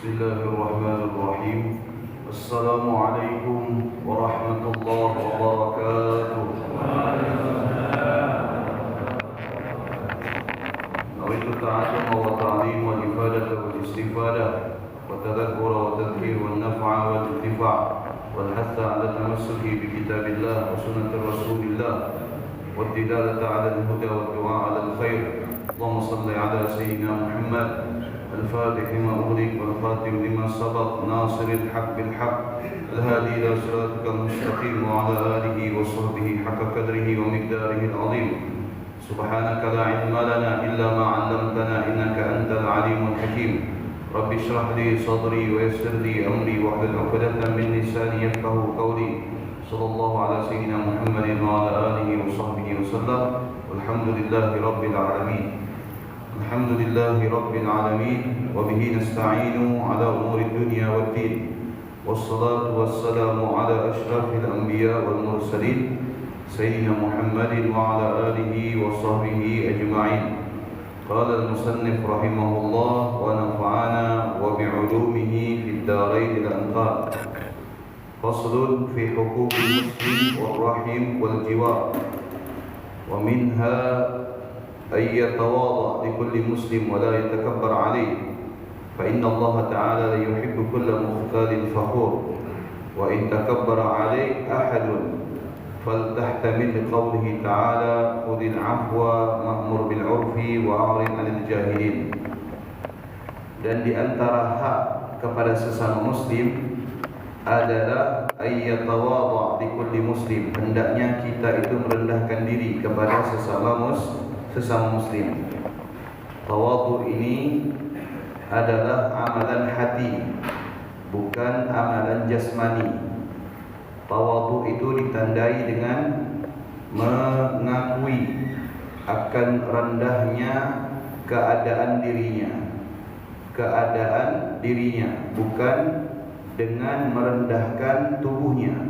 Bismillahirrahmanirrahim. Assalamualaikum warahmatullahi wabarakatuh. Nawaitu ta'allum wa ta'lim wal ifadah wal istifadah wa tadhakkur wa tadhkir wal naf'a wal intifa' wal hatha 'ala tamassuki bi kitabillah wa sunnati rasulillah wa dilalata 'ala al-huda wa du'a 'ala al-khair. Allahumma salli 'ala sayyidina Muhammad الفاتح لما أغلق والخاتم لما سبق ناصر الحق بالحق الهادي إلى صراطك المستقيم وعلى آله وصحبه حق قدره ومقداره العظيم. سبحانك لا علم لنا إلا ما علمتنا إنك أنت العليم الحكيم. رب اشرح لي صدري ويسر لي أمري واحلل عقدة من لساني يفقهوا قولي. صلى الله على سيدنا محمد وعلى آله وصحبه وسلم والحمد لله رب العالمين. الحمد لله رب العالمين وبه نستعين على أمور الدنيا والدين والصلاة والسلام على أشرف الأنبياء والمرسلين سيدنا محمد وعلى آله وصحبه أجمعين. قال المصنف رحمه الله ونفعنا وبعلومه في الدارين الأنقاد. فصل في حقوق المسلم والرحم والجوار. ومنها أن يتواضع لكل مسلم ولا يتكبر عليه، فإن الله تعالى لا يحب كل مختال فخور، وإن تكبر عليه أحد فلتحتمل لقوله تعالى خذ العفو وأمر بالعرف وأعرض عن الجاهلين. Dan di antara hak kepada sesama muslim adalah ayyatawadha li kulli muslim, hendaknya kita itu merendahkan diri kepada sesama muslim. Tawadhu ini adalah amalan hati, bukan amalan jasmani. Tawadhu itu ditandai dengan mengakui akan rendahnya keadaan dirinya, bukan dengan merendahkan tubuhnya.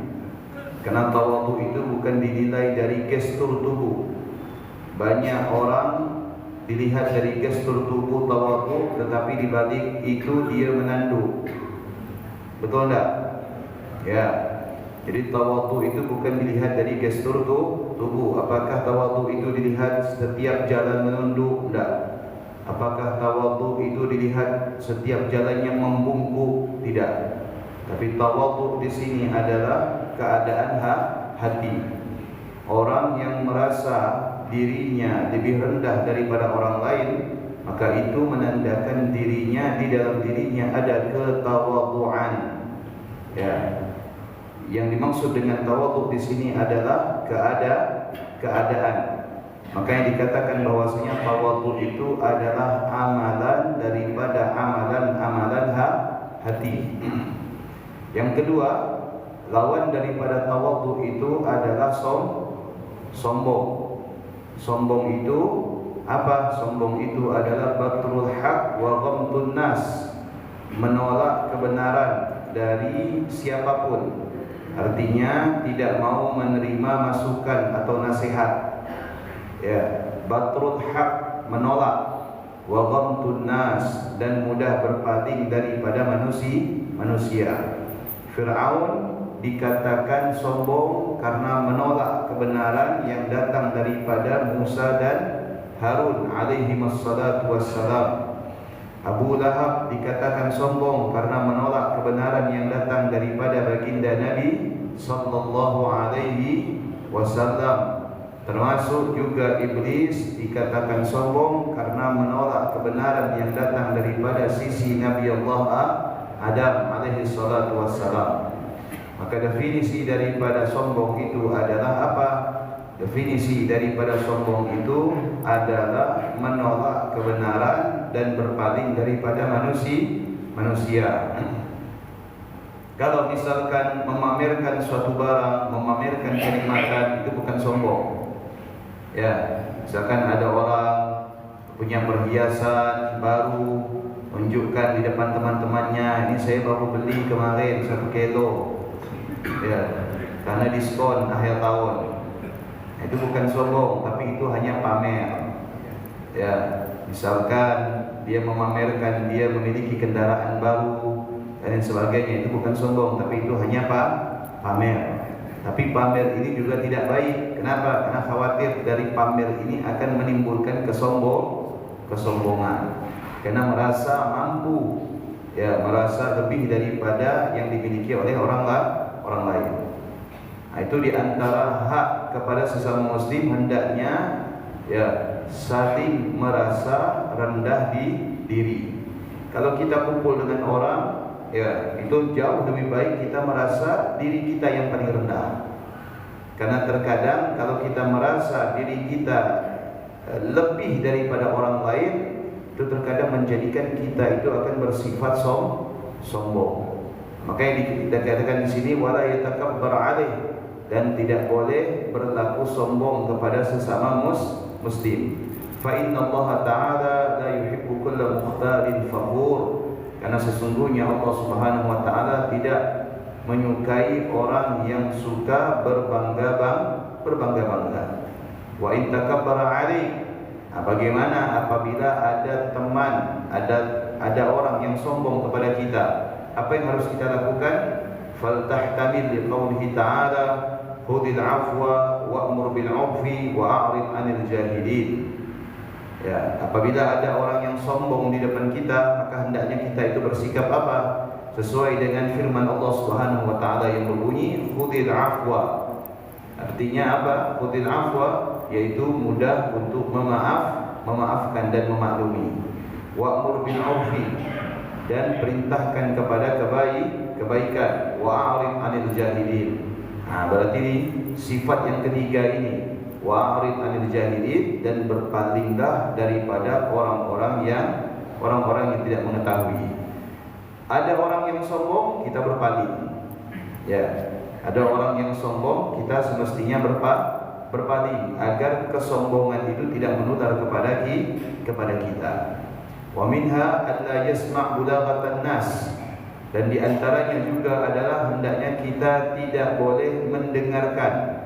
Karena tawadhu itu bukan dinilai dari gestur tubuh. Banyak orang dilihat dari gestur tubuh tawadhu, tetapi di balik itu dia menanduk. Betul enggak? Ya. Jadi tawadhu itu bukan dilihat dari gestur tubuh. Apakah tawadhu itu dilihat setiap jalan menunduk? Enggak. Apakah tawadhu itu dilihat setiap jalannya membungkuk? Tidak. Tapi tawadhu di sini adalah keadaan hati. Orang yang merasa dirinya lebih rendah daripada orang lain, maka itu menandakan dirinya, di dalam dirinya ada ketawadhuan. Ya. Yang dimaksud dengan tawadhu di sini adalah keadaan. Maka yang dikatakan bahwasanya tawadhu itu adalah amalan daripada amalan hati. Yang kedua, lawan daripada tawadhu itu adalah sombong. Sombong itu apa? Sombong itu adalah batrul haq wa ghamtun nas, menolak kebenaran dari siapapun. Artinya tidak mau menerima masukan atau nasihat. Ya, batrul haq, menolak, wa ghamtun nas, dan mudah berpaling daripada manusia. Fir'aun dikatakan sombong karena menolak kebenaran yang datang daripada Musa dan Harun alaihi wassalatu wassalam. Abu Lahab dikatakan sombong karena menolak kebenaran yang datang daripada baginda Nabi sallallahu alaihi wasallam. Termasuk juga iblis dikatakan sombong karena menolak kebenaran yang datang daripada sisi Nabi Allah Adam alaihi salatu wassalam. Maka definisi daripada sombong itu adalah apa? Definisi daripada sombong itu adalah menolak kebenaran dan berpaling daripada manusia. Kalau misalkan memamerkan suatu barang, memamerkan kenikmatan, itu bukan sombong. Ya, misalkan ada orang punya perhiasan baru, tunjukkan di depan teman-temannya, ini saya baru beli kemarin 1 kilo. Ya, karena diskon akhir tahun. Itu bukan sombong, tapi itu hanya pamer. Ya, misalkan dia memamerkan dia memiliki kendaraan baru dan sebagainya, itu bukan sombong, tapi itu hanya pamer. Tapi pamer ini juga tidak baik. Kenapa? Karena khawatir dari pamer ini akan menimbulkan kesombongan. Karena merasa mampu, ya, merasa lebih daripada yang dimiliki oleh orang lain. Nah, itu diantara hak kepada sesama muslim, hendaknya ya saling merasa rendah di diri. Kalau kita kumpul dengan orang, ya itu jauh lebih baik kita merasa diri kita yang paling rendah. Karena terkadang kalau kita merasa diri kita lebih daripada orang lain, itu terkadang menjadikan kita itu akan bersifat sombong. Makanya dikatakan di sini wala yatakabbar alaih, dan tidak boleh berlaku sombong kepada sesama muslim. Fa inna Allah Ta'ala la yuhibbu kulla mukhtalin fakhur, karena sesungguhnya Allah Subhanahu wa taala tidak menyukai orang yang suka berbangga-bangga. Wa in takabbara alaih, bagaimana apabila ada teman, ada orang yang sombong kepada kita? Apa yang harus kita lakukan? Faltahtamil liqaulihi ta'ala khudhil afwa wa'mur bil 'urfi wa'rid 'anil jahilin. Ya, apabila ada orang yang sombong di depan kita, maka hendaknya kita itu bersikap apa? Sesuai dengan firman Allah Subhanahu wa taala yang berbunyi khudhil afwa. Artinya apa? Khudhil afwa yaitu mudah untuk memaafkan dan memaklumi. Wa'mur bil 'urfi, dan perintahkan kepada kebaikan. Wa'rid 'anil jahilin. Nah, berarti ini sifat yang ketiga ini, wa'rid 'anil jahilin, dan berpalinglah daripada orang-orang yang tidak mengetahui. Ada orang yang sombong, kita berpaling. Ya, ada orang yang sombong, kita semestinya berpaling agar kesombongan itu tidak menular kepada kita. Wa minha alla yasma' bulaghatan nas, dan diantaranya juga adalah hendaknya kita tidak boleh mendengarkan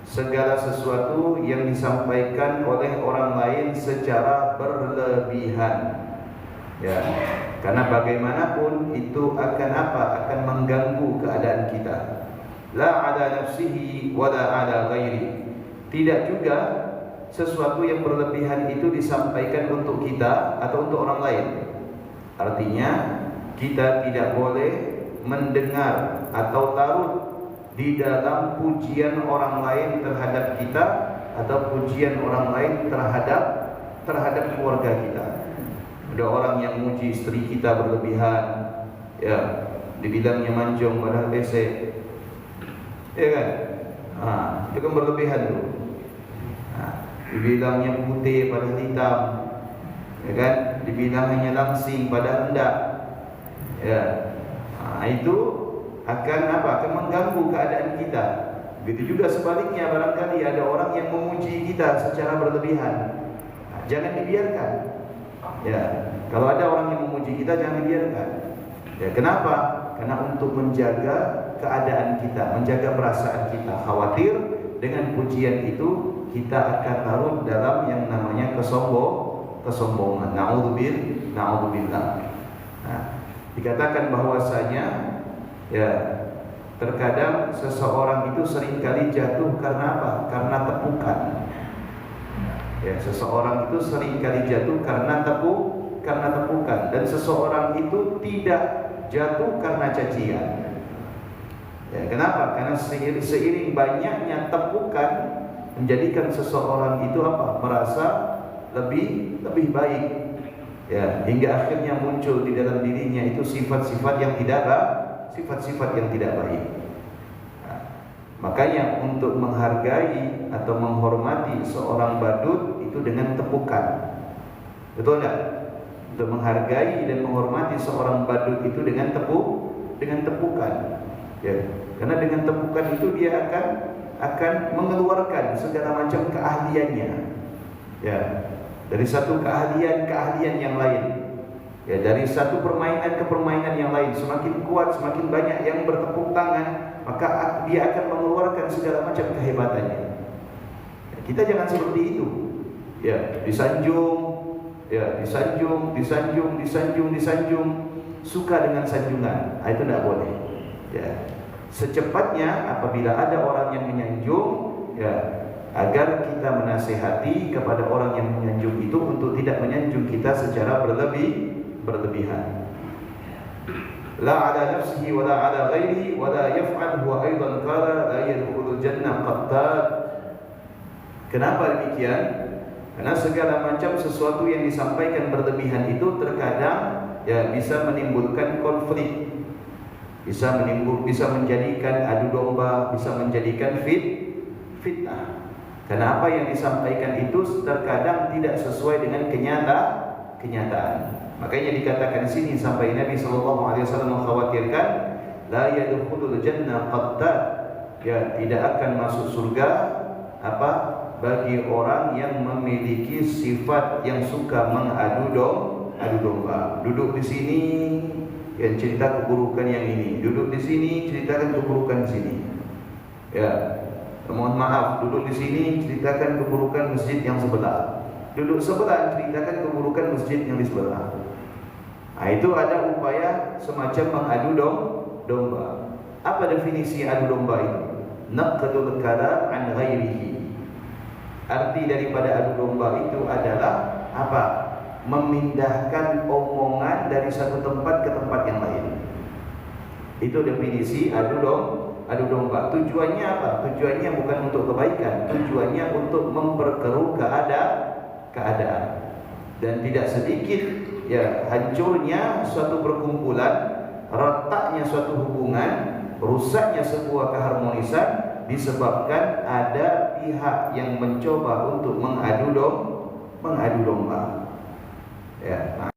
segala sesuatu yang disampaikan oleh orang lain secara berlebihan. Ya, karena bagaimanapun itu akan apa? Akan mengganggu keadaan kita. La ala nafsihi wa la ala ghairi. Tidak juga sesuatu yang berlebihan itu disampaikan untuk kita atau untuk orang lain. Artinya kita tidak boleh mendengar atau larut di dalam pujian orang lain terhadap kita atau pujian orang lain terhadap keluarga kita. Ada orang yang muji istri kita berlebihan, ya, dibilangnya manjong padahal besek, ya kan? Itu kan berlebihan tuh. Dibilangnya putih padahal hitam, ya kan? Dibilangnya langsing padahal enggak, ya. Itu akan apa? Akan mengganggu keadaan kita. Begitu juga sebaliknya, barangkali ada orang yang memuji kita secara berlebihan, jangan dibiarkan. Ya, kalau ada orang yang memuji kita, jangan dibiarkan. Ya, kenapa? Karena untuk menjaga keadaan kita, menjaga perasaan kita. Khawatir dengan pujian itu kita akan larut dalam yang namanya kesombongan. Na'udzubillah. Nah, dikatakan bahwasanya ya, terkadang seseorang itu seringkali jatuh karena apa? Karena tepukan. Ya, seseorang itu seringkali jatuh karena karena tepukan, dan seseorang itu tidak jatuh karena cacian. Ya, kenapa? Karena seiring banyaknya tepukan menjadikan seseorang itu merasa lebih baik. Ya, hingga akhirnya muncul di dalam dirinya itu sifat-sifat yang tidak baik. Nah, makanya untuk menghargai atau menghormati seorang badut itu dengan tepukan. Betul tidak? Untuk menghargai dan menghormati seorang badut itu dengan tepukan. Ya, karena dengan tepukan itu dia akan mengeluarkan segala macam keahliannya. Ya, dari satu keahlian yang lain. Ya, dari satu permainan ke permainan yang lain, semakin kuat, semakin banyak yang bertepuk tangan, maka dia akan mengeluarkan segala macam kehebatannya. Ya, kita jangan seperti itu. Ya, disanjung, suka dengan sanjungan. Itu tidak boleh. Ya, secepatnya apabila ada orang yang menyanjung, ya, agar kita menasihati kepada orang yang menyanjung itu untuk tidak menyanjung kita secara berlebihan. La ala nafsihi wa la ala ghairihi wa la yaf'al huwa aidan qala la yadkhulul jannah qattat. Kenapa demikian? Karena segala macam sesuatu yang disampaikan berlebihan itu terkadang ya bisa menimbulkan konflik, bisa menjadikan adu domba, bisa menjadikan fitnah. Karena apa yang disampaikan itu terkadang tidak sesuai dengan kenyataan. Makanya dikatakan di sini sampai Nabi sallallahu alaihi wasallam mengkhawatirkan la yadkhulul jannah qattat, ya, tidak akan masuk surga bagi orang yang memiliki sifat yang suka mengadu domba. Duduk di sini yang cerita keburukan yang ini, duduk di sini ceritakan keburukan di sini. Ya, mohon maaf, duduk di sini ceritakan keburukan masjid yang sebelah. Duduk sebelah ceritakan keburukan masjid yang di sebelah. Nah, itu ada upaya semacam mengadu domba. Apa definisi adu domba itu? Naqdul kalam an ghairihi. Arti daripada adu domba itu adalah memindahkan omongan dari satu tempat ke tempat yang lain. Itu definisi adu domba. Tujuannya apa? Tujuannya bukan untuk kebaikan, tujuannya untuk memperkeruh keadaan. Dan tidak sedikit ya hancurnya suatu perkumpulan, retaknya suatu hubungan, rusaknya sebuah keharmonisan disebabkan ada pihak yang mencoba untuk mengadu domba. Ya.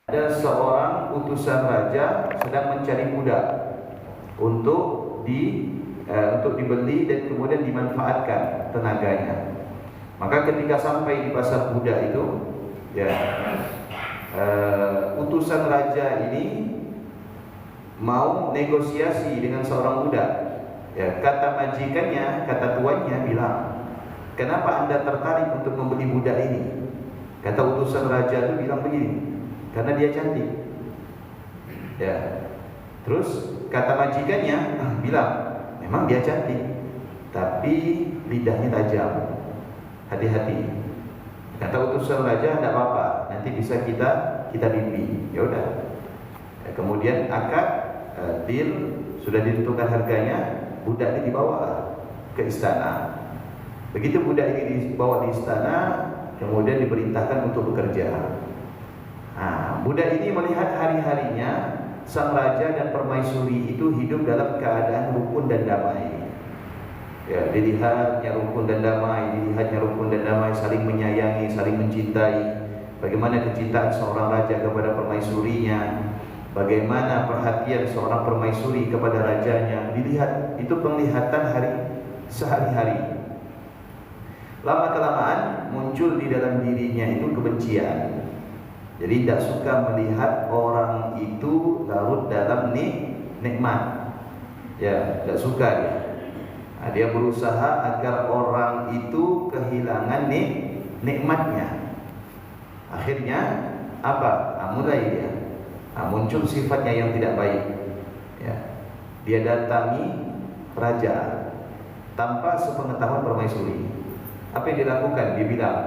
Ada seorang utusan raja sedang mencari budak untuk dibeli dan kemudian dimanfaatkan tenaganya. Maka ketika sampai di pasar budak itu, ya, utusan raja ini mau negosiasi dengan seorang budak. Ya, kata majikannya, kata tuannya bilang, "Kenapa Anda tertarik untuk membeli budak ini?" Kata utusan raja itu bilang begini, "Karena dia cantik." Ya. Terus kata majikannya bilang, "Memang dia cantik, tapi lidahnya tajam. Hati-hati." Kata utusan raja, "Tidak apa-apa, nanti bisa kita bimbing." Ya udah. Ya, kemudian akad deal, sudah ditentukan harganya, budak ini dibawa ke istana. Begitu budak ini dibawa di istana, kemudian diperintahkan untuk bekerja. Nah, budak ini melihat hari-harinya sang raja dan permaisuri itu hidup dalam keadaan rukun dan damai. Ya, dilihatnya rukun dan damai, saling menyayangi, saling mencintai. Bagaimana kecintaan seorang raja kepada permaisurinya, bagaimana perhatian seorang permaisuri kepada rajanya. Dilihat, itu penglihatan sehari-hari. Lama-kelamaan muncul di dalam dirinya itu kebencian. Jadi tidak suka melihat orang itu larut dalam nikmat. Ya, tidak suka dia. Nah, dia berusaha agar orang itu kehilangan nikmatnya. Akhirnya apa? Mulai dia muncul sifatnya yang tidak baik. Ya. Dia datangi raja tanpa sepengetahuan permaisuri. Apa yang dilakukan? Dia bilang,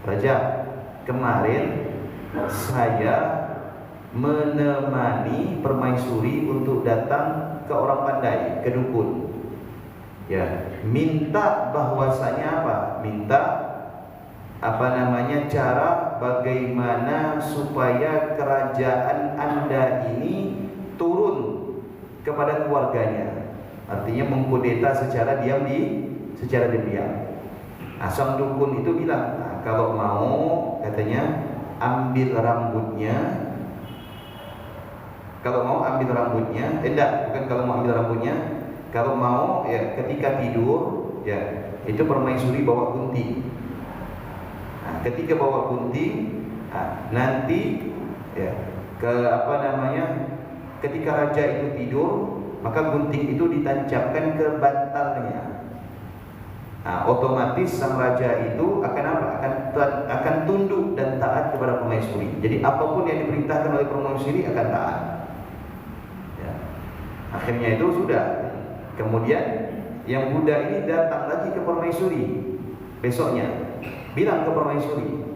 "Raja, kemarin saya menemani permaisuri untuk datang ke orang pandai, ke dukun. Ya, minta bahwasanya apa? Minta cara bagaimana supaya kerajaan Anda ini turun kepada keluarganya." Artinya mengkudeta secara diam. Sang dukun itu bilang, kalau mau, katanya, ambil rambutnya. Kalau mau ambil rambutnya, bukan kalau mau ambil rambutnya. Kalau mau, ya, ketika tidur, ya, itu permaisuri bawa gunting. Ketika bawa gunting, nanti, ya, ketika raja itu tidur, maka gunting itu ditancapkan ke bantalnya. Otomatis sang raja itu akan apa? Akan tunduk dan taat kepada permaisuri. Jadi apapun yang diperintahkan oleh permaisuri akan taat. Ya. Akhirnya itu sudah. Kemudian yang Buddha ini datang lagi ke permaisuri besoknya, bilang ke permaisuri,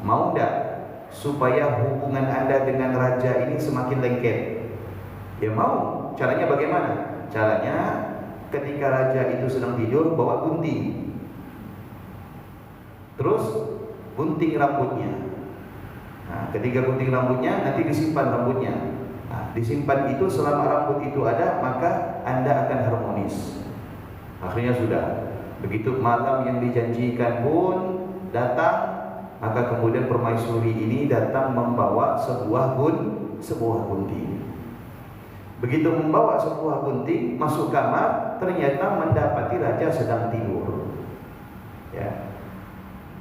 mau tidak supaya hubungan Anda dengan raja ini semakin lengket? Ya mau. Caranya bagaimana? Caranya, ketika raja itu sedang tidur, bawa gunting, terus gunting rambutnya. Ketika gunting rambutnya, nanti disimpan rambutnya. Disimpan itu selama rambut itu ada, maka Anda akan harmonis. Akhirnya sudah. Begitu malam yang dijanjikan pun datang, maka kemudian permaisuri ini datang membawa sebuah gunting. Begitu membawa sebuah gunting, masuk kamar, ternyata mendapati raja sedang tidur. Ya.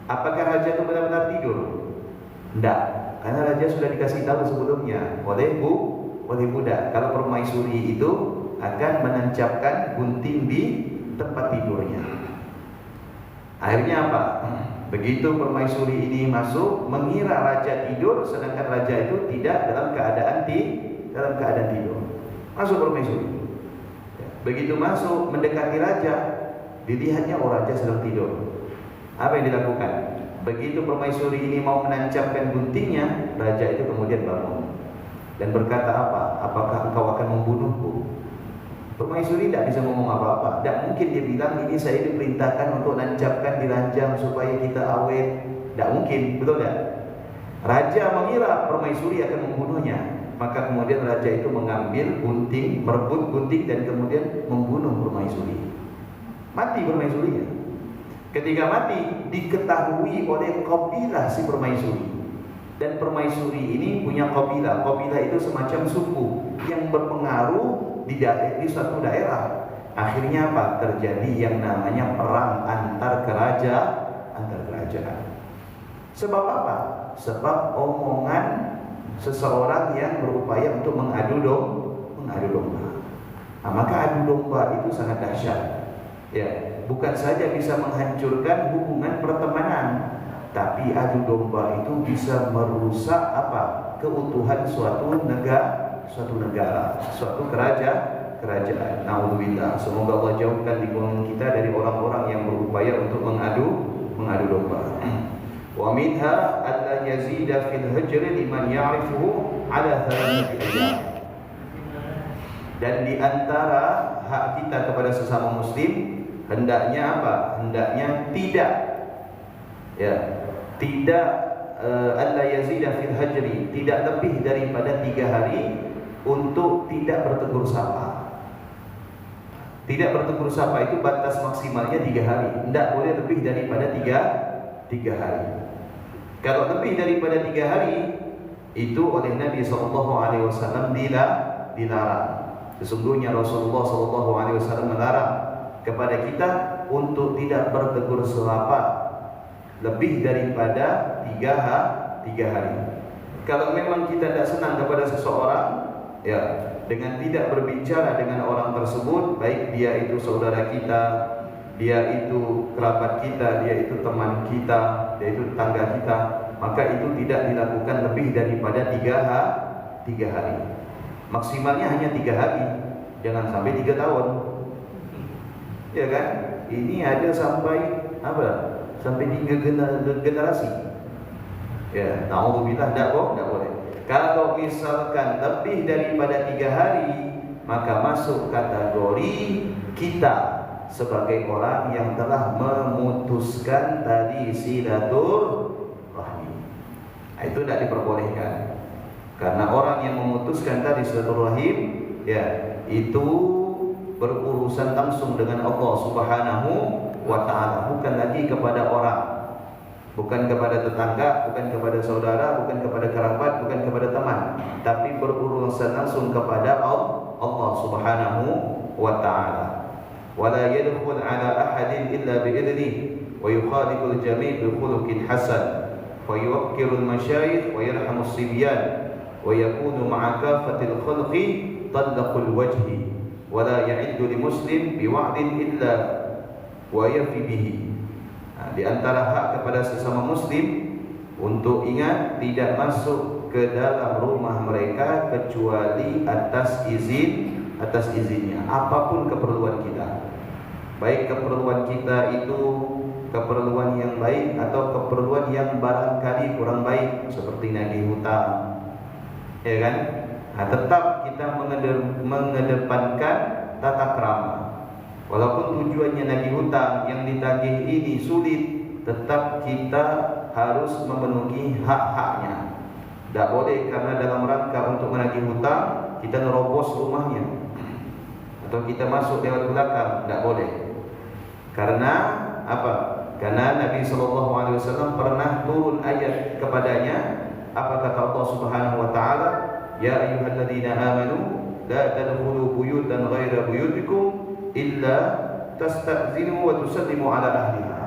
Apakah raja itu benar-benar tidur? Tidak, karena raja sudah dikasih tahu sebelumnya oleh Buddha, kalau permaisuri itu akan menancapkan gunting di tempat tidurnya. Akhirnya apa? Begitu permaisuri ini masuk, mengira raja tidur, sedangkan raja itu tidak dalam keadaan tidur. Masuk permaisuri. Begitu masuk, mendekati raja, dilihatnya raja sedang tidur. Apa yang dilakukan? Begitu permaisuri ini mau menancapkan guntingnya, raja itu kemudian bangun dan berkata apa? Apakah engkau akan membunuhku? Permaisuri tidak bisa ngomong apa-apa. Tidak mungkin dia bilang, ini saya diperintahkan untuk nancapkan di ranjang supaya kita awet. Tidak mungkin, betul tidak? Raja mengira permaisuri akan membunuhnya. Maka kemudian raja itu mengambil gunting, merebut gunting dan kemudian membunuh permaisuri. Mati permaisurinya. Ketika mati, diketahui oleh kabilah si permaisuri. Dan permaisuri ini punya kabilah. Kabilah itu semacam suku yang berpengaruh di suatu daerah. Akhirnya apa? Terjadi yang namanya perang antar kerajaan. Sebab apa? Sebab omongan seseorang yang berupaya untuk mengadu domba. Maka adu domba itu sangat dahsyat. Ya, bukan saja bisa menghancurkan hubungan pertemanan, tapi adu domba itu bisa merusak apa? Keutuhan suatu negara, suatu kerajaan. Nauzubillah. Semoga Allah jauhkan lingkungan kita dari orang-orang yang berupaya untuk mengadu domba. Wa minha alla yazida fil hajr liman ya'rifuhu ala thalathati ayyam. Dan di antara hak kita kepada sesama muslim, hendaknya apa? Hendaknya tidak alla yazida fil hajri, tidak lebih daripada 3 hari untuk tidak bertegur sapa. Tidak bertegur sapa itu batas maksimalnya 3 hari. Tidak boleh lebih daripada 3 hari. Kalau lebih daripada 3 hari, itu oleh Nabi SAW dilarang. Sesungguhnya Rasulullah SAW melarang kepada kita untuk tidak bertegur sapa lebih daripada 3 hari. Kalau memang kita tidak senang kepada seseorang, ya, dengan tidak berbicara dengan orang tersebut, baik dia itu saudara kita, dia itu kerabat kita, dia itu teman kita, dia itu tetangga kita, maka itu tidak dilakukan lebih daripada 3 hari. Maksimalnya hanya 3 hari, jangan sampai 3 tahun. Ya kan? Ini ada sampai apa? Sampai 3 generasi. Ya, naudzubillah, tidak boleh. Kalau misalkan lebih daripada 3 hari, maka masuk kategori kita sebagai orang yang telah memutuskan tadi silaturahmi. Itu tidak diperbolehkan. Karena orang yang memutuskan tadi silaturahim, ya, itu berurusan langsung dengan Allah Subhanahu wa ta'ala, bukan lagi kepada orang, bukan kepada tetangga, bukan kepada saudara, bukan kepada kerabat, bukan kepada teman, tapi berurusan langsung kepada Allah Subhanahu wa ta'ala. Wala yadkhul ala ahadin illa bi'idnihi wa yukhaliqul jami' bi khuluqin hasan wa yuwakkiru al-masyayikh wa yarhamu as-sibyan wa yakunu ma'a kafatil khalqi talaqul wajhi wa la ya'iddu li muslim bi wa'din illa wa yafi bihi. Di antara hak kepada sesama muslim untuk ingat tidak masuk ke dalam rumah mereka kecuali atas izinnya, apapun keperluan kita, baik keperluan kita itu keperluan yang baik atau keperluan yang barangkali kurang baik seperti nagih hutang, ya kan? Nah, tetap kita mengedepankan tata krama. Walaupun tujuannya nagih hutang yang ditagih ini sulit, tetap kita harus memenuhi hak-haknya. Tidak boleh karena dalam rangka untuk menagih hutang kita nerobos rumahnya atau kita masuk lewat belakang, tidak boleh. Karena apa? Karena Nabi SAW pernah turun ayat kepadanya. Apa kata Allah Subhanahu wa ta'ala? Ya ayyuhalladzina amanu la tadkhulu buyutan ghaira buyutikum illa tasta'zinu wa tusallimu ala ahliha.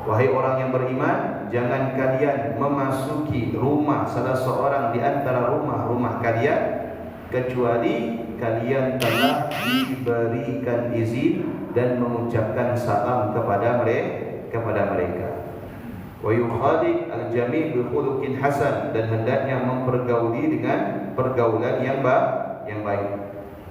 Wahai orang yang beriman, jangan kalian memasuki rumah salah seorang di antara rumah-rumah kalian kecuali kalian telah diberikan izin dan mengucapkan salam kepada mereka. Wa yukhaliq al-jami' bi khuluqin hasan, dan hendaknya mempergauli dengan pergaulan yang baik.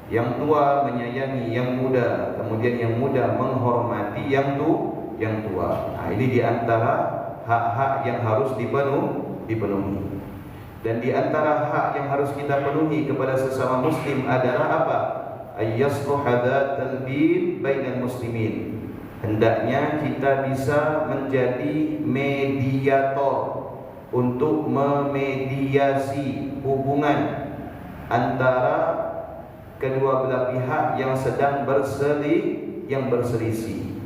Yang tua menyayangi yang muda, kemudian yang muda menghormati yang tua. Nah, ini di antara hak-hak yang harus dipenuhi. Dan di antara hak yang harus kita penuhi kepada sesama muslim adalah apa? Ayyasluh hadatsal bin bainal muslimin. Hendaknya kita bisa menjadi mediator untuk memediasi hubungan antara kedua belah pihak yang sedang berselisih.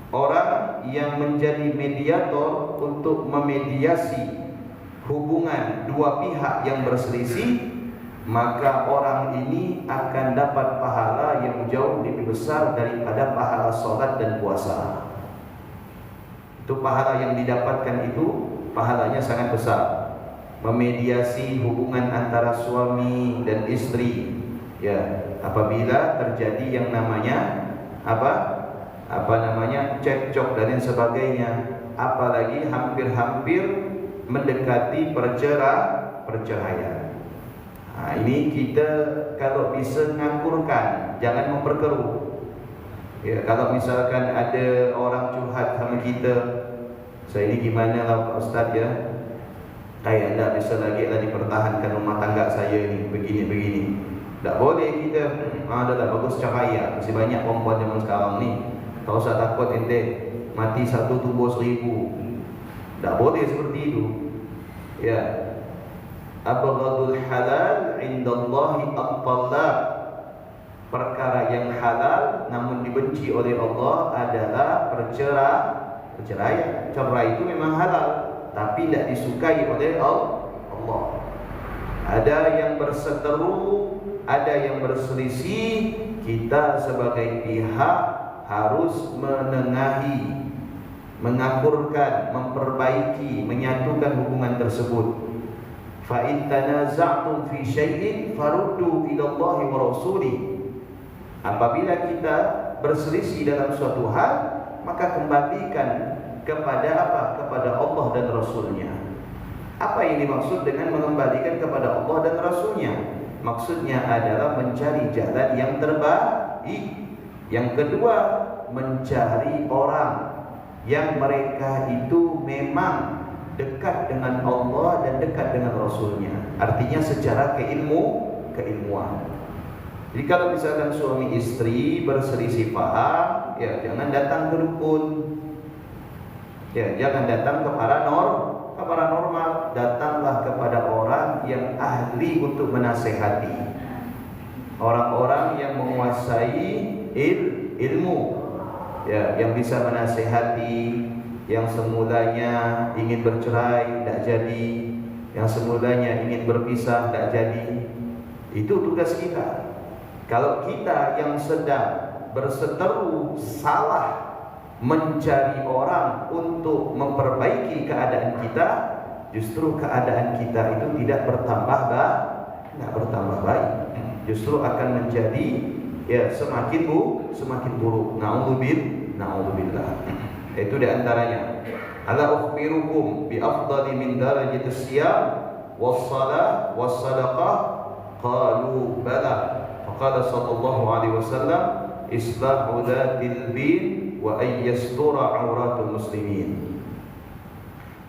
Orang yang menjadi mediator untuk memediasi hubungan dua pihak yang berselisih, maka orang ini akan dapat pahala yang jauh lebih besar daripada pahala sholat dan puasa. Itu pahala yang didapatkan, itu pahalanya sangat besar. Memediasi hubungan antara suami dan istri, ya, apabila terjadi yang namanya cekcok dan lain sebagainya, apalagi hampir-hampir mendekati perceraian. Nah, ini kita kalau bisa ngakurkan, jangan memperkeruh. Ya, kalau misalkan ada orang curhat sama kita, saya ini gimana lah Pak Ustaz, ya, saya tidak bisa lagi lah dipertahankan rumah tangga saya ini begini. Tak boleh kita dah bagus cahaya. Masih banyak perempuan zaman sekarang ni. Tak usah takut ente mati satu tubuh 1000. Tak boleh seperti itu. Ya. Abghadul halal indallahi at-talaq. perkara yang halal namun dibenci oleh Allah adalah perceraian. Cerai itu memang halal, tapi tidak disukai oleh Allah. Ada yang berseteru, ada yang berselisih. Kita sebagai pihak harus menengahi, mengakurkan, memperbaiki, menyatukan hubungan tersebut. Fa in tanaza'tum fi syai'in faruddu ila Allah wa rasulih. Apabila kita berselisih dalam suatu hal, maka kembalikan kepada apa? Kepada Allah dan Rasulnya. Apa yang dimaksud dengan mengembalikan kepada Allah dan Rasulnya? Maksudnya adalah mencari jalan yang terbaik. Yang kedua, mencari orang yang mereka itu memang dekat dengan Allah dan dekat dengan Rasulnya. Artinya secara keilmuan. Jadi kalau misalkan suami istri berselisih paham, ya jangan datang ke dukun. Ya, jangan datang ke paranormal. Datanglah kepada orang yang ahli untuk menasehati. Orang-orang yang menguasai ilmu. Ya, yang bisa menasehati, yang semulanya ingin bercerai tidak jadi, yang semulanya ingin berpisah tidak jadi. Itu tugas kita. Kalau kita yang sedang berseteru salah mencari orang untuk memperbaiki keadaan kita, justru keadaan kita itu tidak bertambah baik, justru akan menjadi semakin buruk. Na'udzubillah. Itu di antaranya. Ala ukhbirukum bi afdali min darajatis siyam was-salah was-sadaqah. Qalu bala. Faqala sallallahu alaihi wasallam islahu dzatil bin wa ayyastura auratul muslimin.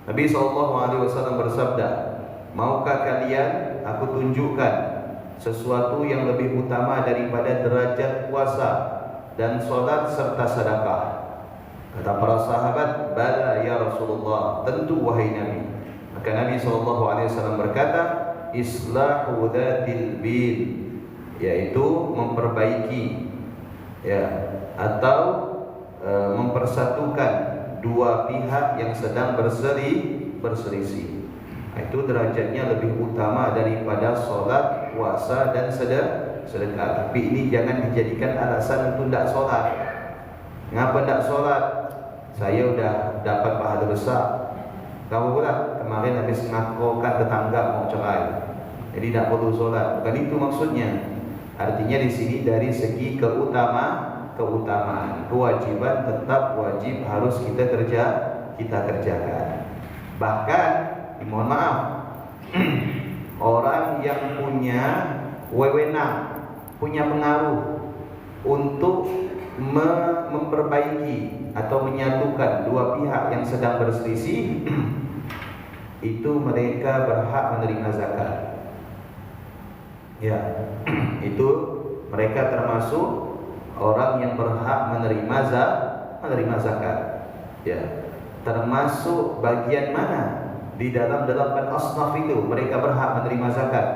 Nabi sallallahu alaihi wasallam bersabda, maukah kalian aku tunjukkan sesuatu yang lebih utama daripada derajat puasa dan salat serta sedekah? Kata para sahabat, bala ya Rasulullah, tentu wahai Nabi. Maka Nabi SAW berkata, islahu dzatil bin, yaitu memperbaiki atau mempersatukan dua pihak yang sedang berselisih. Itu derajatnya lebih utama daripada solat, puasa dan sedekah. Tapi ini jangan dijadikan alasan untuk tidak solat. Ngapa tidak solat? Saya udah dapat pahala besar. Kamu pula kemarin habis ngakokan tetangga mau cerai, jadi tidak perlu solat. Bukan itu maksudnya. Artinya di sini dari segi keutamaan, kewajiban tetap wajib harus kita kerjakan. Bahkan, mohon maaf, orang yang punya wewenang, punya pengaruh untuk memperbaiki atau menyatukan dua pihak yang sedang berselisih, itu mereka berhak menerima zakat. Ya, itu mereka termasuk orang yang berhak menerima zakat. Ya, termasuk bagian mana di dalam 8 asnaf itu mereka berhak menerima zakat.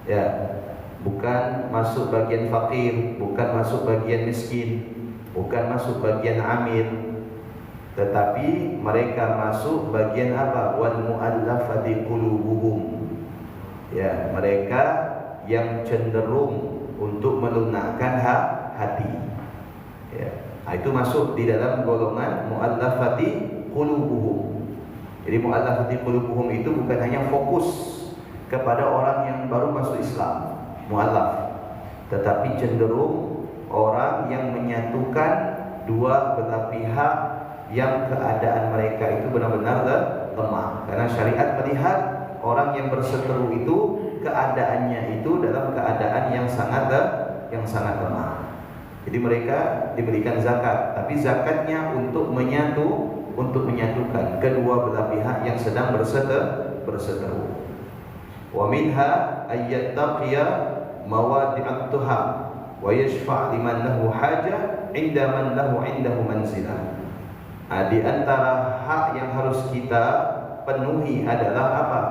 Ya, bukan masuk bagian fakir, bukan masuk bagian miskin, bukan masuk bagian amil, tetapi mereka masuk bagian apa? Wal mu'allafati qulubuhum. Ya, mereka yang cenderung untuk melunakkan hati. Ya, itu masuk di dalam golongan mu'allafati qulubuhum. Jadi mu'allafati qulubuhum itu bukan hanya fokus kepada orang yang baru masuk Islam, mu'allaf, tetapi cenderung orang yang menyatukan dua belah pihak yang keadaan mereka itu benar-benar lemah. Karena syariat melihat orang yang berseteru itu keadaannya itu dalam keadaan yang sangat lemah. Jadi mereka diberikan zakat, tapi zakatnya untuk menyatukan kedua belah pihak yang sedang berseteru. Wa minha ayyattaqiya mawadi'at tuham wa yashfa' liman lahu hajah 'inda man lahu 'indahu manzilah. Di antara hak yang harus kita penuhi adalah apa?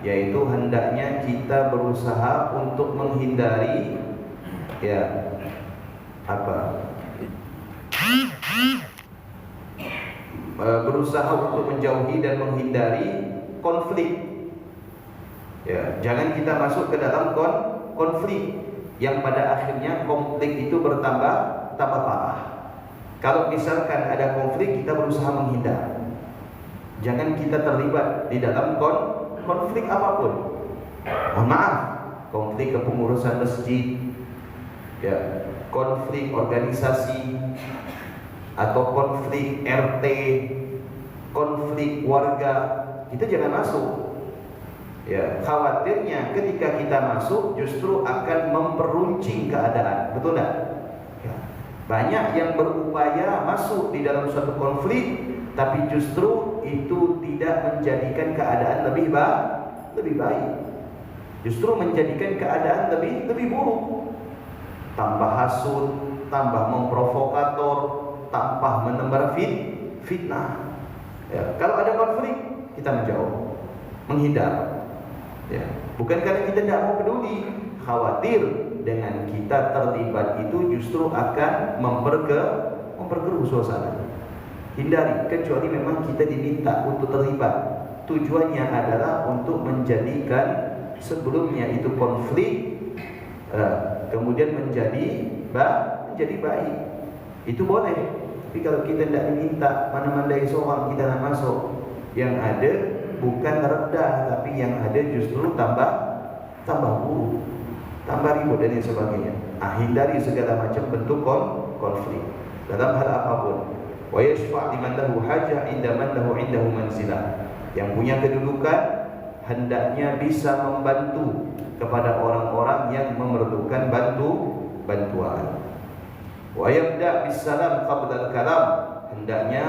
Yaitu hendaknya kita berusaha untuk menghindari ya apa berusaha untuk menjauhi dan menghindari konflik. Ya, jangan kita masuk ke dalam konflik yang pada akhirnya konflik itu tambah parah. Kalau misalkan ada konflik, kita berusaha menghindar. Jangan kita terlibat di dalam konflik apapun. Mohon maaf, konflik kepengurusan masjid, ya, konflik organisasi, atau konflik RT, konflik warga, kita jangan masuk. Ya, khawatirnya ketika kita masuk justru akan memperuncing keadaan, betul tidak? Ya. Banyak yang berupaya masuk di dalam suatu konflik, tapi justru itu tidak menjadikan keadaan lebih baik. Justru menjadikan keadaan lebih buruk. Tambah hasut, tambah memprovokator, tambah menebar fitnah. Ya, kalau ada konflik, kita menjauh, menghindar. Ya, bukan karena kita tidak mau peduli, khawatir dengan kita terlibat itu justru akan memperkeruh suasana. Hindari, kecuali memang kita diminta untuk terlibat. Tujuannya adalah untuk menjadikan sebelumnya itu konflik, kemudian menjadi baik. Itu boleh. Tapi kalau kita tidak diminta, mana-mandai seorang kita nak masuk, yang ada bukan reda, tapi yang ada justru tambah buruk, tambah ribut dan sebagainya. Hindari segala macam bentuk konflik dalam hal apapun. Wa yashfa' liman lahu hajah inda man lahu indahu manzilah. Yang punya kedudukan hendaknya bisa membantu kepada orang-orang yang memerlukan bantuan. Wa yabda' bis salam qabla al-kalam. Hendaknya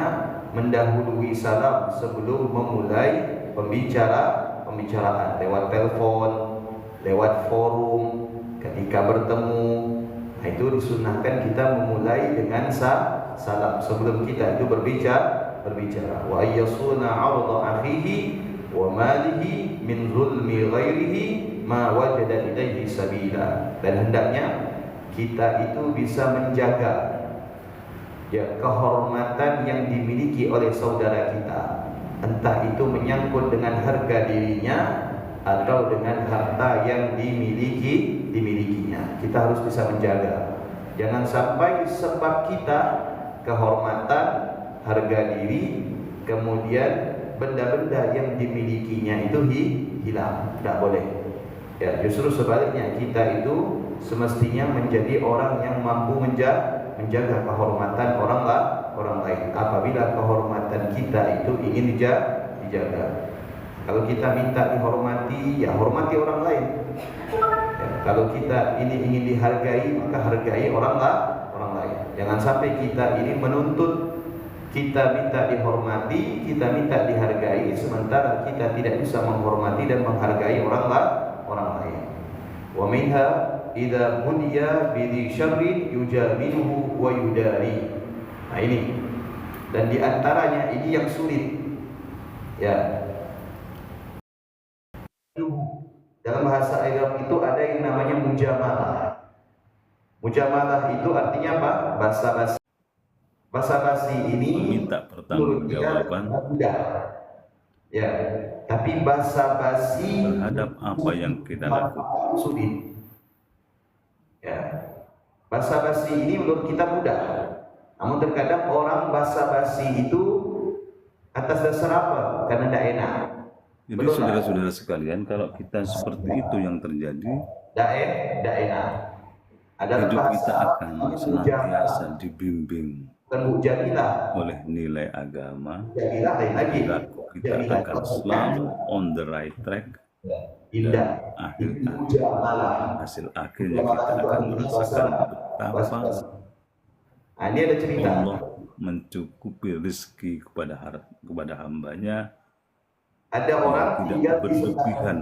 mendahului salam sebelum memulai pembicaraan lewat telepon, lewat forum, ketika bertemu. Nah, itu disunahkan kita memulai dengan salam sebelum kita itu berbicara. Wa ayyasuna 'arda akhihi wa malihi min zulmi ghairihi ma wajada ilaihi sabila. Dan hendaknya kita itu bisa menjaga kehormatan yang dimiliki oleh saudara kita, entah itu menyangkut dengan harga dirinya atau dengan harta yang dimilikinya. Kita harus bisa menjaga. Jangan sampai sebab kita kehormatan, harga diri, kemudian benda-benda yang dimilikinya itu hilang. Tidak boleh. Ya, justru sebaliknya, kita itu semestinya menjadi orang yang mampu menjaga kehormatan orang lain. Apabila kehormatan kita itu ingin dijaga. Kalau kita minta dihormati, ya hormati orang lain. Ya, kalau kita ini ingin dihargai, maka hargai orang lain. Jangan sampai kita ini menuntut, kita minta dihormati, kita minta dihargai, sementara kita tidak bisa menghormati dan menghargai orang lain. Wa minha idza budiya bi syarrin yujamiluhu wa yudari. Nah, ini. Dan di antaranya ini yang sulit. Ya. Dalam bahasa Arab itu ada yang namanya mujamalah. Mujamalah itu artinya apa? Basa-basi. Basa-basi ini meminta pertanggungjawaban. Ya, tapi basa-basi terhadap apa yang kita lakukan sulit. Ya, basa-basi ini menurut kita mudah. Namun terkadang orang basa-basi itu atas dasar apa? Karena tidak enak. Jadi saudara-saudara sekalian, kalau kita seperti itu yang terjadi, tidak enak. Hidup kita akan senantiasa dibimbing oleh nilai agama. Perilaku kita akan selalu on the right track. Dan hasil akhirnya kita akan merasakan betapa ini ada cerita. Allah mencukupi rezeki kepada hambanya. Ada orang tidak berlebihan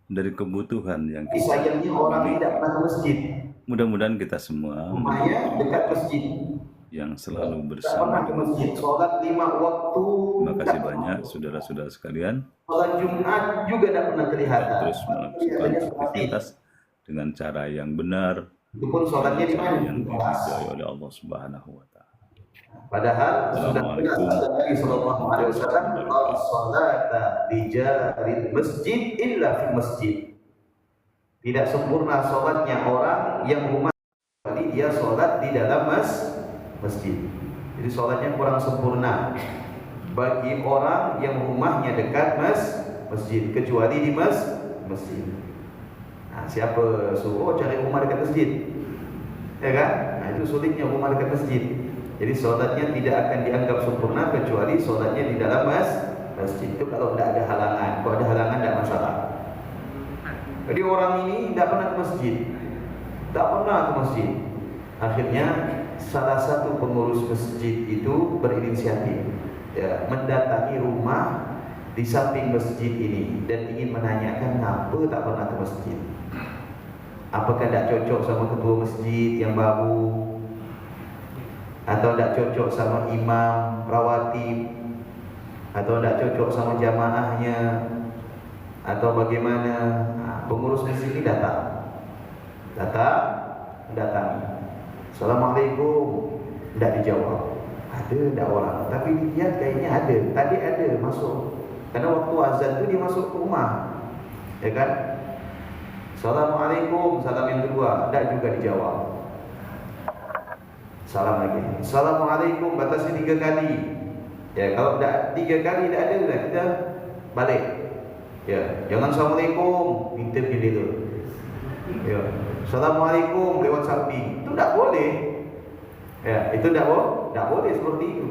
dari kebutuhan yang kita sayangnya orang tidak pernah ke masjid. Mudah-mudahan kita semua dekat masjid yang selalu bersama dengan masjid, sholat 5 waktu. Terima kasih banyak saudara-saudara sekalian. Sholat Jumat juga tidak pernah kelihatan. Terus melakukan aktivitas dengan cara yang benar, Itu pun sholatnya di mana? yang Di kelas. diridhai oleh Allah Subhanahu wa taala. Padahal sudah benar sabda Nabi sallallahu alaihi wasallam, la salata di jaril masjid illa fi masjid. Tidak sempurna sholatnya orang yang rumah kecuali dia sholat di dalam masjid. Jadi sholatnya kurang sempurna bagi orang yang rumahnya dekat masjid kecuali di masjid. Nah, siapa suruh cari rumah dekat masjid? Ya kan? Nah, itu sulitnya rumah dekat masjid. Jadi sholatnya tidak akan dianggap sempurna kecuali sholatnya di dalam masjid. Itu kalau tidak ada halangan. Kalau ada halangan tidak masalah. Jadi orang ini tidak pernah ke masjid. Tak pernah ke masjid. Akhirnya salah satu pengurus masjid itu berinisiatif, ya, mendatangi rumah di samping masjid ini dan ingin menanyakan kenapa tak pernah ke masjid. Apakah tak cocok sama ketua masjid yang baru, atau tak cocok sama imam rawatib, atau tak cocok sama jamaahnya, atau bagaimana? Pengurus masjid ini datangi. Assalamualaikum. Tidak dijawab. Ada orang, tapi dilihat kayaknya ada. Tadi ada masuk. Karena waktu azan itu dia masuk ke rumah, ya kan? Assalamualaikum. Salam yang kedua, tidak juga dijawab. Salam lagi. Assalamualaikum. Batasi 3 kali. Ya, kalau tidak 3 kali tidak ada, kita balik. Ya, jangan assalamualaikum, minta pilih dulu. Ya, assalamualaikum lewat samping, itu tidak boleh. Ya, itu tidak boleh seperti itu.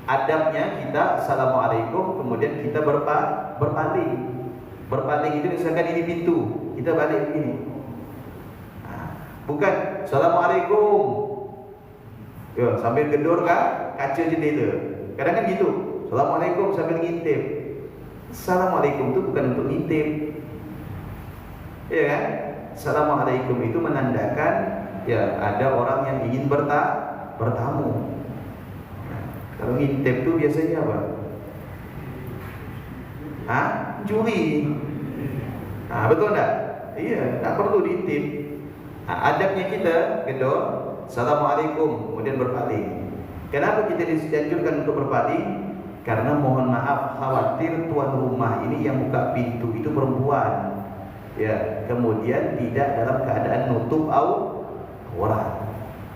Adabnya kita assalamualaikum, kemudian kita berpaling. Berpaling itu misalkan ini pintu, kita balik begini. Bukan assalamualaikum, ya, sambil gedor kaca jendela. Kadang kan gitu. Assalamualaikum sambil ngintip. Assalamualaikum itu bukan untuk ngintip, ya kan? Assalamualaikum itu menandakan ya ada orang yang ingin bertamu. Kalau ngintip itu biasanya apa? Juri. Betul enggak? Iya, tak perlu diintip. Adabnya kita gedor assalamualaikum kemudian berpaling. Kenapa kita dianjurkan untuk berpaling? Karena mohon maaf, khawatir tuan rumah ini yang buka pintu itu perempuan, ya, kemudian tidak dalam keadaan nutup aurat,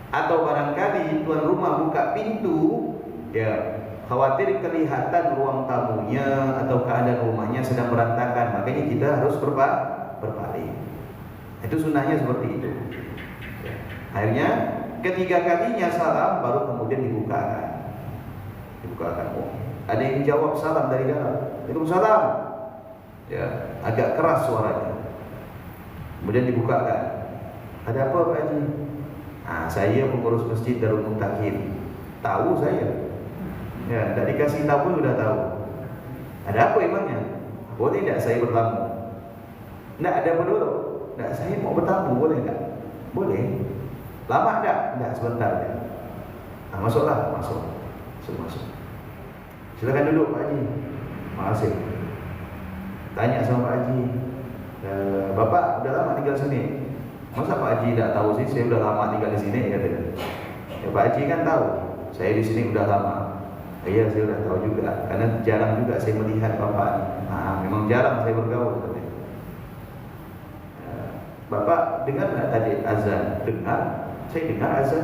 atau barangkali tuan rumah buka pintu, ya, khawatir kelihatan ruang tamunya atau keadaan rumahnya sedang berantakan, makanya kita harus berpaling. Itu sunnahnya seperti itu. Akhirnya ketiga kalinya salam baru kemudian dibukakan. Ada yang jawab salam dari dalam. Waalaikumsalam. Ya, agak keras suaranya. Kemudian dibukakan. Ada apa Pak Haji? Saya pengurus masjid Darul Muntakin. Tahu saya. Ya, tidak dikasih tahu pun sudah tahu. Ada apa emangnya? Boleh tidak saya bertamu? Tidak, ada apa dulu? Tidak, saya mau bertamu, boleh tidak? Boleh. Lama tidak? Tidak, sebentar ya. Masuklah, masuk. Silakan duduk Pak Haji. Makasih. Tanya sama Pak Haji, Bapak udah lama tinggal sini? Masa Pak Haji tidak tahu sih? Saya udah lama tinggal di sini, katanya. Ya, Pak Haji kan tahu, saya di sini udah lama. Iya, saya udah tahu juga. Karena jarang juga saya melihat Bapak. Memang jarang saya bergaul, katanya. Bapak dengar nggak tadi azan? Dengar. Saya dengar azan.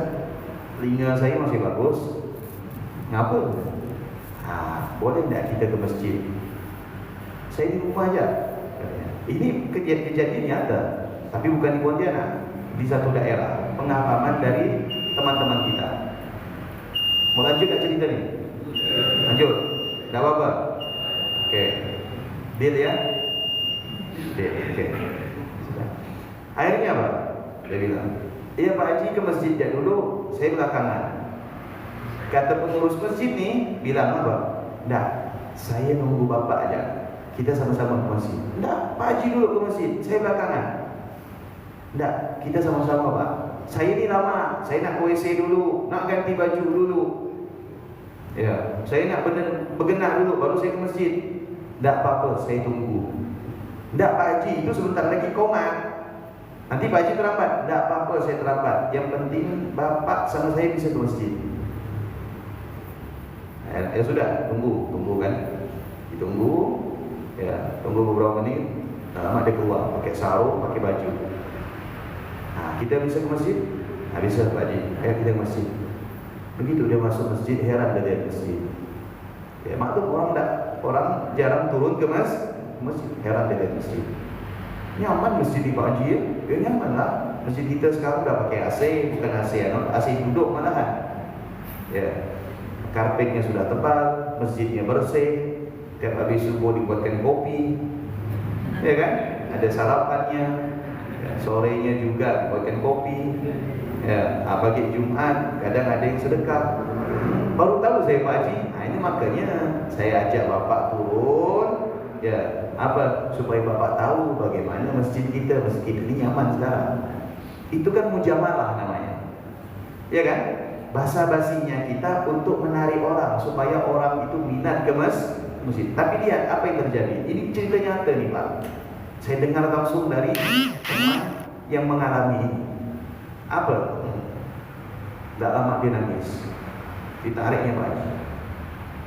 Telinga saya masih bagus. Ngapa? Boleh tidak kita ke masjid? Saya di rumah aja. Ini kejadian nyata, tapi bukan di Pontianak, di satu daerah. Pengalaman dari teman-teman kita. Mau lanjut tak cerita ni? Lanjut. Tak apa-apa. Okey. Deal ya? Deal. Okey. Akhirnya apa? Dia bilang, iya Pak Haji ke masjid dulu, saya belakangan. Kata pengurus masjid ni bilang apa? Tak, saya nunggu Bapak aja. Kita sama-sama ke masjid. Tak, Pak Haji dulu ke masjid, saya belakangan. Tak, kita sama-sama Pak. Saya ni lama, saya nak ke WC dulu, nak ganti baju dulu. Ya, saya nak bergenah dulu, baru saya ke masjid. Tak apa-apa, saya tunggu. Tak Pak Haji, itu sebentar lagi komat. Nanti Pak Haji terlambat, tidak apa-apa saya terlambat. Yang penting Bapak sama saya bisa ke masjid. Ya sudah, tunggu kan. Ditunggu, ya tunggu beberapa menit. Lama dia keluar, pakai sarung, pakai baju. Nah, kita bisa ke masjid? Nah, bisa Pak Haji, ayo kita ke masjid. Begitu dia masuk masjid, heran dia lihat masjid. Ya maklum orang jarang turun ke masjid, heran dia lihat masjid. Nyaman masjid di Pak Haji ya? Ya nyaman lah. Masjid kita sekarang udah pakai AC, bukan AC duduk malahan. Ya, karpetnya sudah tebal, masjidnya bersih. Tiap habis subuh dibuatkan kopi, ya kan? Ada sarapannya. Ya, sorenya juga dibuatkan kopi. Ya, pagi Jumat kadang ada yang sedekah. Baru tahu saya Pak Haji. Nah ini makanya saya ajak Bapak turun. Ya, supaya Bapak tahu bagaimana masjid kita ini nyaman sekarang. Itu kan mujamalah namanya. Ya kan? Basa-basinya kita untuk menarik orang supaya orang itu minat ke masjid. Tapi lihat apa yang terjadi. Ini cerita nyata nih Pak. Saya dengar langsung dari teman yang mengalami ini. Apa? Tak lama dia nangis. Ditariknya Pak Haji.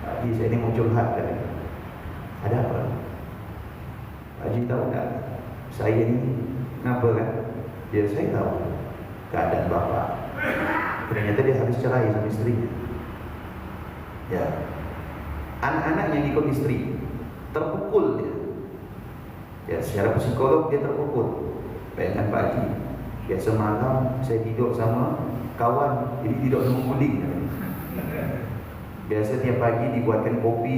Pak Haji, saya ini mau curhat kan. Ada apa? Pak Haji tahu tak? Saya ini kenapa kan? Ya saya tahu keadaan Bapak. Ternyata dia habis cerai sama istrinya. Ya, anak-anak yang ikut istri terpukul dia. Ya, secara psikolog dia terpukul. Bayangkan Pak Haji. Ya semalam saya tidur sama kawan, jadi tidur sama kuling. Biasa tiap pagi dibuatkan kopi.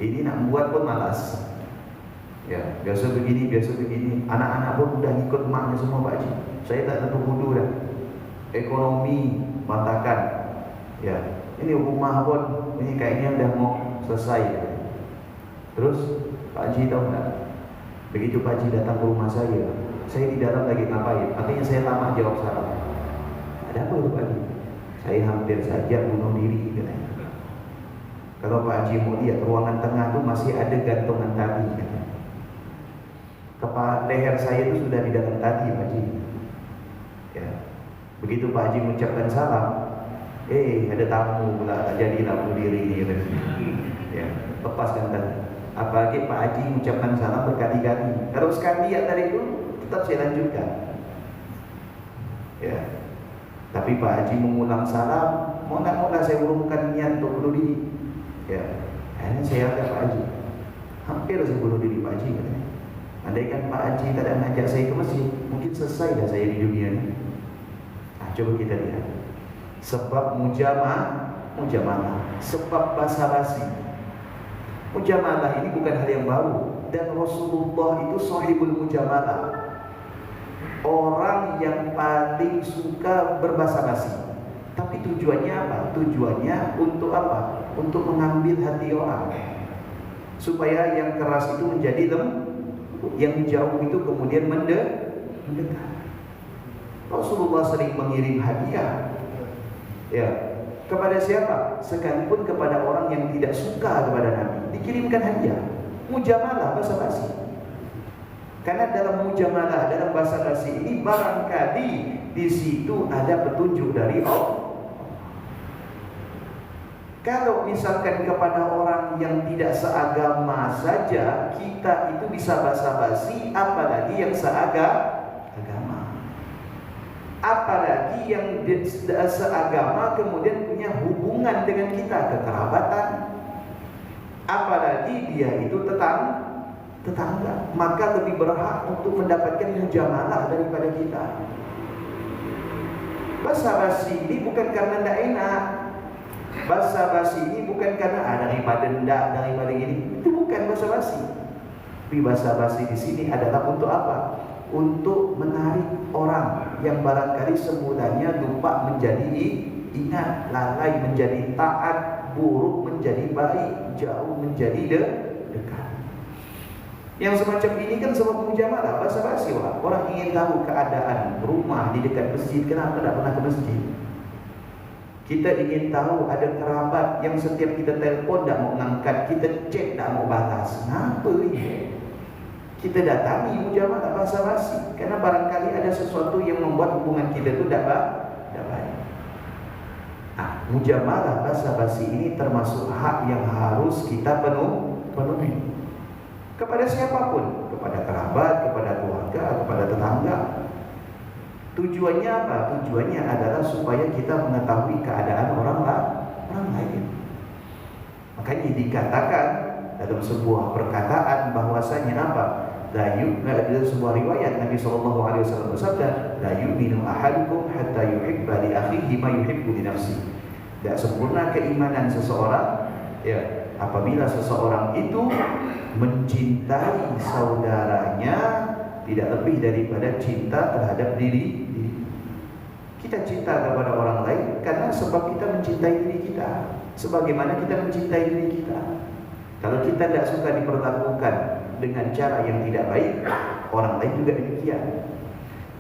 Ini nak buat pun malas. Ya, biasa begini. Anak-anak pun udah ikut maknya semua Pak Haji. Saya tak tentu bodoh dah. Ekonomi matakan. Ya, ini rumah pun ini kayaknya udah mau selesai. Terus Pak Haji tahu tak? Begitu Pak Haji datang ke rumah saya di dalam lagi ngapain? Artinya saya lama jawab salam. Ada apa Pak Haji? Saya hampir saja bunuh diri katanya. Kalau Pak Haji mau lihat ruangan tengah itu masih ada gantungan tali katanya. Kepala leher saya itu sudah di dalam tali Pak Haji. Ya. Begitu Pak Haji mengucapkan salam, ada tamu pula, tak jadilah bunuh diri gitu. Ya, lepaskan tali. Apalagi Pak Haji mengucapkan salam berkali-kali. Kalau sekali ya tadi itu tetap saya lanjutkan. Ya. Tapi Pak Haji mengulang salam, mau saya urungkan niat untuk bunuh diri. Ya. Akhirnya saya agak Pak Haji. Hampir saya bunuh diri Pak Haji katanya. Andaikan Pak Haji tak ada ngajak saya ke masjid, mungkin selesai dah saya di dunia ini. Nah, coba kita lihat. Sebab mujamalah, sebab basa-basi. Mujamalah ini bukan hal yang baru, dan Rasulullah itu sahibul mujamalah. Orang yang paling suka berbasa-basi. Tapi tujuannya apa? Tujuannya untuk apa? Untuk mengambil hati orang. Supaya yang keras itu menjadi yang jauh itu kemudian mendekat. Rasulullah sering mengirim hadiah. Ya, kepada siapa? Sekalipun kepada orang yang tidak suka kepada Nabi, dikirimkan hadiah. Mujamalah basa-basi. Karena dalam mujamalah, dalam basa-basi ini barangkali di situ ada petunjuk dari Allah. Kalau misalkan kepada orang yang tidak seagama saja kita itu bisa basa-basi, apalagi yang seagama. Apalagi yang seagama kemudian punya hubungan dengan kita, kekerabatan. Apalagi dia itu tetangga, maka lebih berhak untuk mendapatkan mujamalah daripada kita. Basa-basi ini bukan karena tidak enak. Basa-basi ini bukan karena daripada gini. Itu bukan basa-basi. Tapi basa-basi di sini adalah untuk apa? Untuk menarik orang yang barangkali semulanya lupa menjadi ingat, lalai menjadi taat, buruk menjadi baik, jauh menjadi dekat. Yang semacam ini kan sebab mujamalah, basa-basi orang ingin tahu keadaan rumah di dekat masjid, kenapa tidak pernah ke masjid? Kita ingin tahu ada kerabat yang setiap kita telepon tidak mau ngangkat, kita chat tidak mau balas. Kenapa ini? kita datangi mujamalah basa-basi, karena barangkali ada sesuatu yang membuat hubungan kita itu tidak baik. Nah, mujamalah basa-basi ini termasuk hak yang harus kita penuhi kepada siapapun, kepada kerabat, kepada keluarga, kepada tetangga. Tujuannya apa? Tujuannya adalah supaya kita mengetahui keadaan orang lain. Makanya dikatakan dalam sebuah perkataan bahwasanya apa? Dalam sebuah riwayat Nabi SAW bersabda, la yu'minu ahadukum hatta yuhibba li akhihi ma yuhibbu li nafsihi. Tidak sempurna keimanan seseorang ya apabila seseorang itu mencintai saudaranya tidak lebih daripada cinta terhadap diri. Kita cinta kepada orang lain karena sebab kita mencintai diri kita, sebagaimana kita mencintai diri kita. Kalau kita tidak suka diperlakukan dengan cara yang tidak baik, orang lain juga demikian.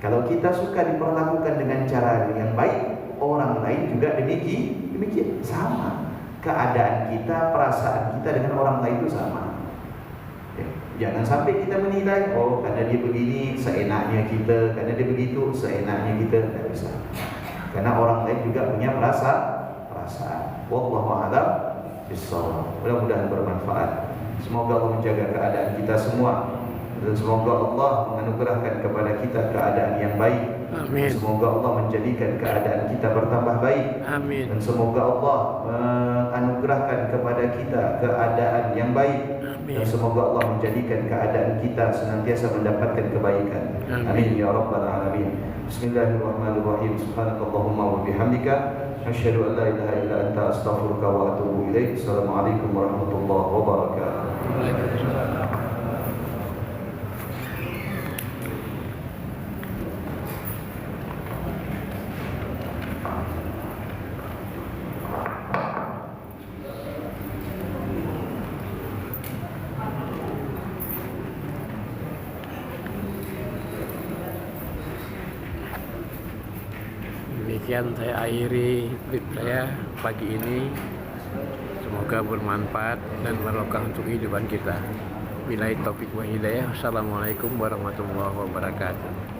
Kalau kita suka diperlakukan dengan cara yang baik, orang lain juga demikian. Sama. Keadaan kita, perasaan kita dengan orang lain itu sama. Jangan sampai kita menilai, oh karena dia begini seenaknya kita, karena dia begitu seenaknya kita. Tidak bisa. Karena orang lain juga punya perasaan. Wallahu a'lam bishawab. Mudah-mudahan bermanfaat. Semoga Allah menjaga keadaan kita semua, dan semoga Allah menganugerahkan kepada kita keadaan yang baik. Amin. Semoga Allah menjadikan keadaan kita bertambah baik. Amin. Dan semoga Allah menganugerahkan kepada kita keadaan yang baik. Amin. Dan semoga Allah menjadikan keadaan kita senantiasa mendapatkan kebaikan. Amin ya rabbal alamin. Bismillahirrahmanirrahim. Subhanakallahumma wa bihamdika asyhadu an la ilaha illa anta astaghfiruka wa atubu ilaik. Assalamualaikum warahmatullahi wabarakatuh. Demikian saya akhiri klip saya pagi ini. Semoga bermanfaat dan barokah untuk kehidupan kita. Billahi taufik wa hidayah. Assalamualaikum warahmatullahi wabarakatuh.